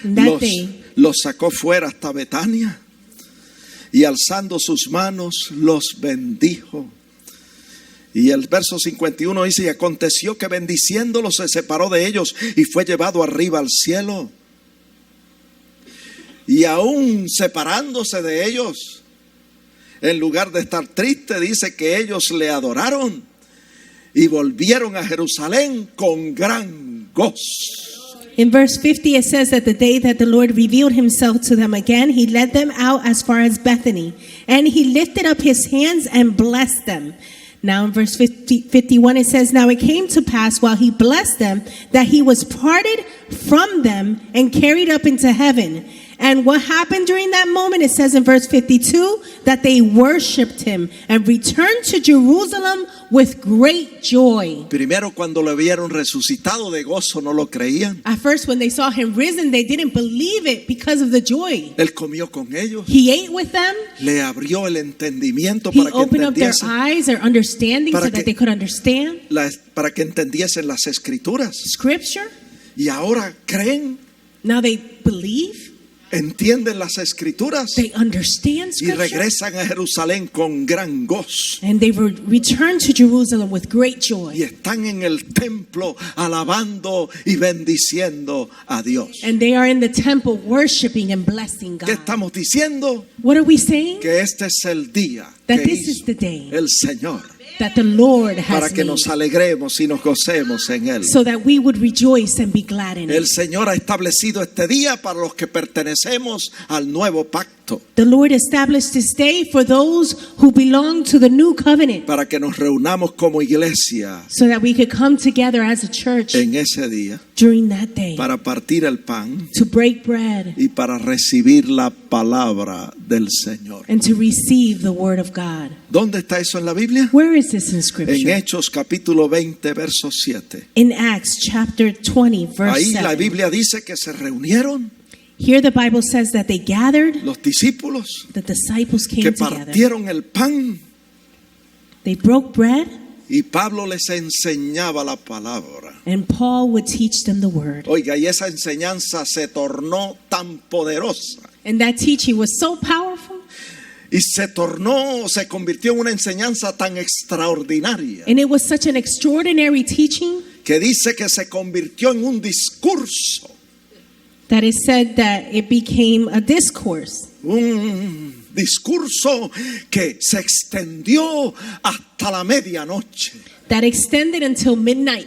That day, los sacó fuera hasta Betania y alzando sus manos los bendijo. Y el verso 51 dice: y aconteció que bendiciéndolos se separó de ellos y fue llevado arriba al cielo. Y aún separándose de ellos, en lugar de estar triste, dice que ellos le adoraron y volvieron a Jerusalén con gran gozo. in verse 50, it says that the day that the Lord revealed himself to them again, he led them out as far as Bethany, and he lifted up his hands and blessed them. Now in verse 51, it says, now it came to pass while he blessed them that he was parted from them and carried up into heaven. And what happened during that moment? It says in verse 52 that they worshiped him and returned to Jerusalem with great joy. Primero, cuando lo vieron resucitado de gozo, no lo creían. At first, when they saw him risen, they didn't believe it because of the joy. Él comió con ellos, He ate with them. le abrió el entendimiento He para que opened up their entendiesen, eyes, their understanding, Para so que- that they could understand para que entendiesen las escrituras. Scripture. Y ahora creen, Now they believe, entienden las escrituras they understand y Scripture, regresan a Jerusalén con gran gozo. and they return to Jerusalem with great Y joy. están en el templo alabando y bendiciendo a Dios. And they are in the temple worshiping and blessing ¿Qué God. estamos diciendo? What are we saying? Que este es el día That que this is hizo the day el Señor that the Lord para has que made, nos alegremos y nos gocemos en Él. so that we would rejoice and be glad in El it. Señor ha establecido este día para los que pertenecemos al nuevo pacto, The Lord established this day for those who belong to the new covenant, para que nos reunamos como iglesia so that we could come together as a church en ese día, during that day para partir el pan to break bread y para recibir la palabra del Señor. and to receive the word of God. ¿Dónde está eso en la Biblia? Where is this in En Scripture? Hechos capítulo 20, verso 7. In Acts chapter 20, verse Ahí la 7. Biblia dice que se reunieron Here the Bible says that they gathered, los discípulos, the disciples que came together. partieron el pan They broke bread, y Pablo les enseñaba la palabra. and Paul would teach them the word. Oiga, y esa enseñanza se tornó tan poderosa And that teaching was so powerful, y se convirtió en una enseñanza tan extraordinaria and it was such an extraordinary teaching que dice que se convirtió en un discurso, that it said that it became a discourse. un discurso que se extendió hasta la medianoche. That extended until midnight.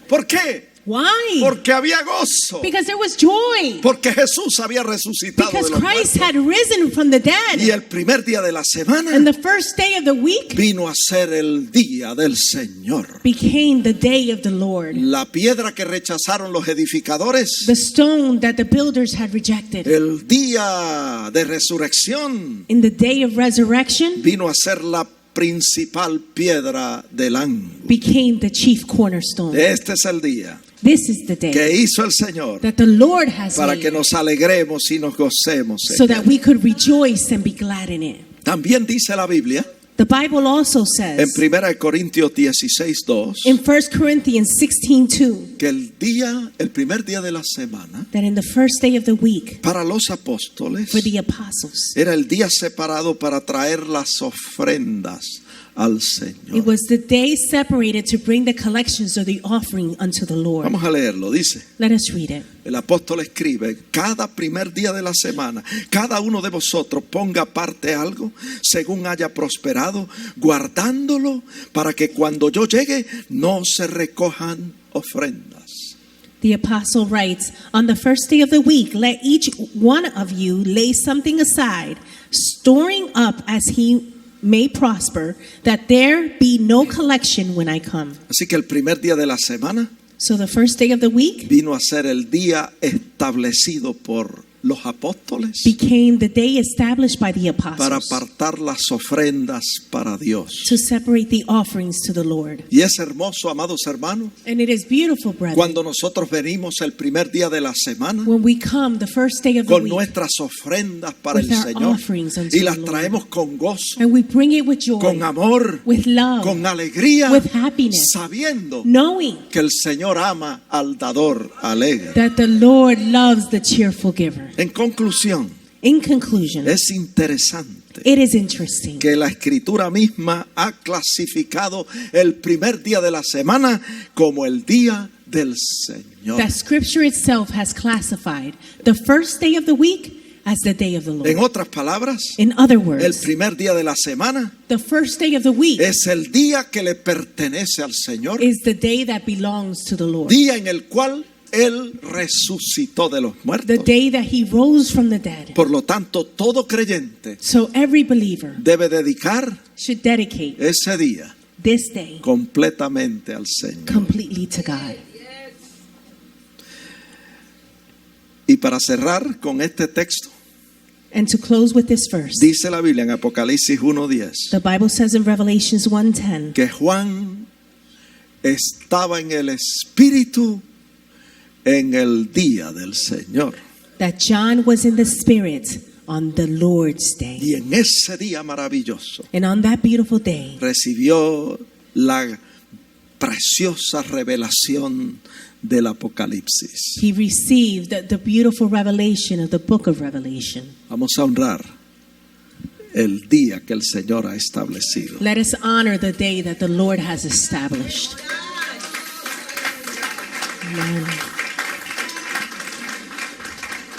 ¿Por qué? Why? Porque había gozo. Because there was joy. Porque Jesús había resucitado Because de los Christ muertos. had risen from the dead. Y el primer día de la semana And the first day of the week vino a ser el día del Señor. became the day of the Lord. La piedra que rechazaron los edificadores, The stone that the builders had rejected. el día de resurrección, In the day of resurrection vino a ser la principal piedra del ángulo. became the chief cornerstone. Este es el día This is the que day hizo el Señor that the Lord has para que made nos alegremos y nos gocemos. so en that él. we could rejoice and be glad in it. También dice la Biblia The Bible also en says 1 Corintios 16:2 in 1 Corinthians 16:2 que el primer día de la semana that in the first day of the week para los apóstoles for the apostles, era el día separado para traer las ofrendas al it Señor. was the day separated to bring the collections or the offering unto the Lord. Vamos a leerlo, dice. Let us read it. El apóstol escribe: cada primer día de la semana, cada uno de vosotros ponga aparte algo según haya prosperado, guardándolo para que cuando yo llegue no se recojan ofrendas. The apostle writes, on the first day of the week, let each one of you lay something aside, storing up as he may prosper, that there be no collection when I come. Así que el primer día de la semana So the first day of the week vino a ser el día establecido por los apóstoles became the day established by the para apostles apartar las ofrendas para Dios. to separate the offerings to the Lord. Y es hermoso, amados hermanos, And it is beautiful, brethren, cuando nosotros venimos el primer día de la semana when we come the first day of the con week nuestras ofrendas para with el our Señor offerings unto y the las Lord. traemos con gozo, And we bring it with joy, con amor, with love, con alegría, with happiness, sabiendo knowing que el Señor ama al dador alegre. that the Lord loves the cheerful giver. En conclusión, In conclusion, es interesante it is interesting que la escritura misma ha clasificado el primer día de la semana como el día del Señor. that Scripture itself has classified the first day of the week as the day of the En Lord. otras palabras, In other el words, primer día de la semana the first day of the week es el día que le pertenece al Señor, is the day that belongs to the Lord. día en el cual Él resucitó de los The muertos. day that he rose from the dead. Por lo tanto, todo creyente So every believer debe dedicar should dedicate ese día this day completamente al Señor. completely to God. Y para cerrar con este texto, And to close with this verse, dice la Biblia en Apocalipsis 1:10 the Bible says in Revelations 1:10 que Juan estaba en el Espíritu en el día del Señor. that John was in the Spirit on the Lord's day. Y en ese día maravilloso And on that beautiful day, recibió la preciosa revelación del Apocalipsis. he received the beautiful revelation of the book of Revelation. Vamos a honrar el día que el Señor ha establecido. Let us honor the day that the Lord has established. Amen.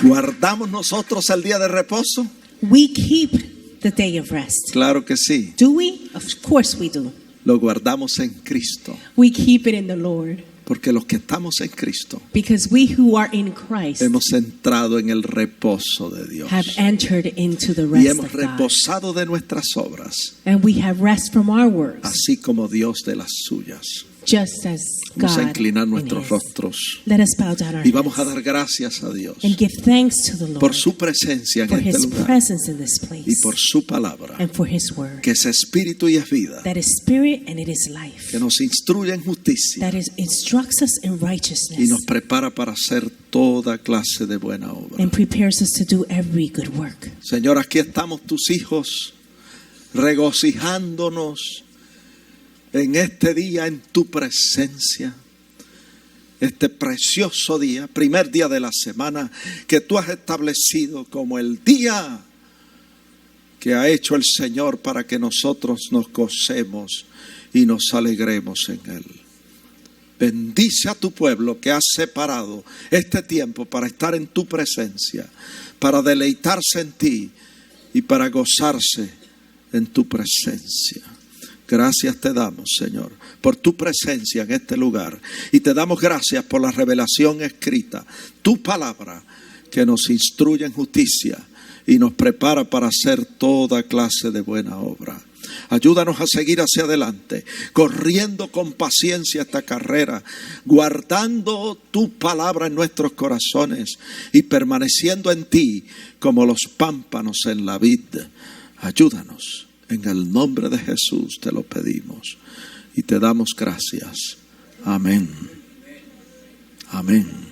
¿Guardamos nosotros el día de reposo? We keep the day of rest. Claro que sí. Do we? Of course we do. Lo guardamos en Cristo. We keep it in the Lord. Porque los que estamos en Cristo Because we who are in Christ hemos entrado en el reposo de Dios. have entered into the Y rest hemos of God. reposado de nuestras obras, And we have rest from our works, así como Dios de las suyas. just as Vamos a God inclinar in nuestros His. rostros Let us bow down our y vamos a heads dar gracias a Dios and give thanks to the Lord por su presencia en for este His lugar presence in this y place por su palabra, and for His word. que es espíritu y es vida, That is spirit and it is life. que nos instruye en justicia That is instructs us in y righteousness nos prepara para hacer toda clase de buena obra. and prepares us to do every good work. Señor, aquí estamos tus hijos regocijándonos en este día en tu presencia. Este precioso día, primer día de la semana que tú has establecido como el día que ha hecho el Señor para que nosotros nos gocemos y nos alegremos en Él. Bendice a tu pueblo que has separado este tiempo para estar en tu presencia, para deleitarse en ti y para gozarse en tu presencia. Gracias te damos, Señor, por tu presencia en este lugar. Y te damos gracias por la revelación escrita, tu palabra que nos instruye en justicia y nos prepara para hacer toda clase de buena obra. Ayúdanos a seguir hacia adelante, corriendo con paciencia esta carrera, guardando tu palabra en nuestros corazones y permaneciendo en ti como los pámpanos en la vid. Ayúdanos, en el nombre de Jesús te lo pedimos y te damos gracias. Amén. Amén.